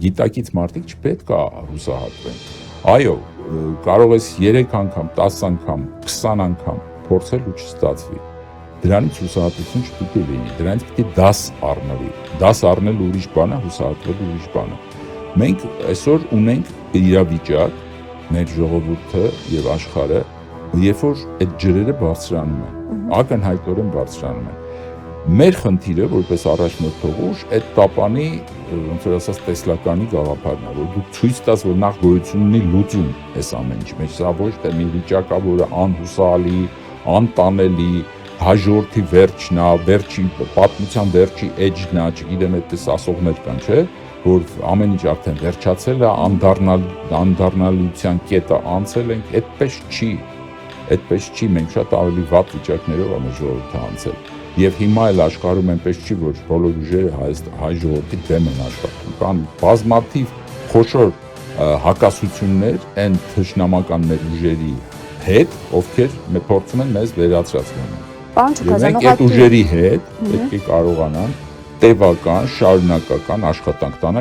գիտակից մարդիկ չպետք է հուսահատվեն։ Այո, կարող ես 3 անգամ, 10 անգամ, 20 անգամ փորձել ու չստացվի։ Դրանից հուսահատություն չպիտի լինի, դրանից պիտի դաս առնվի։ Դաս առնելը ուրիշ բան է, հուսահատվելը ուրիշ բան է։ Մենք այսօր ունենք իրավիճակ, մեր ժողովուրդը եւ աշխարհը, երբ որ այդ ջրերը բարձրանում են, ակնհայտորեն բարձրանում են։ Մեր խնդիրը, որպես առաջնորդող ուժ, այդ տապանի, ոնց որ ասած, տեսլականի գաղափարն է, որ դու ցույց տաս, որ նախ գոյություն ունի լուծում այս ամեն ինչի մեջ, սա ոչ թե մի վիճակ է, որը անհուսալի, անտանելի, հաջորդի վերջն է, վերջի պատմության վերջի էջն է, չգիտեմ, այդպես ասողներ կան, չէ՞, որ ամեն ինչ արդեն վերջացել է, անդառնալիության կետը անցել ենք, այդպես չի, մենք շատ ավելի վատ վիճակներով է մեր ժողովուրդը անցել։ Եվ հիմա էլ աշխարհում այնպես չի, որ բոլոր ուժերը հայ ժողովրդի դեմ են աշխատում, կան բազմաթիվ խոշոր հակասություններ այն թշնամական մեր ուժերի հետ, ովքեր փորձում են մեզ վերացրել։ Եվ մենք այդ ուժերի հետ պետք է կարողանան տևական, շարունակական աշխատանք տանել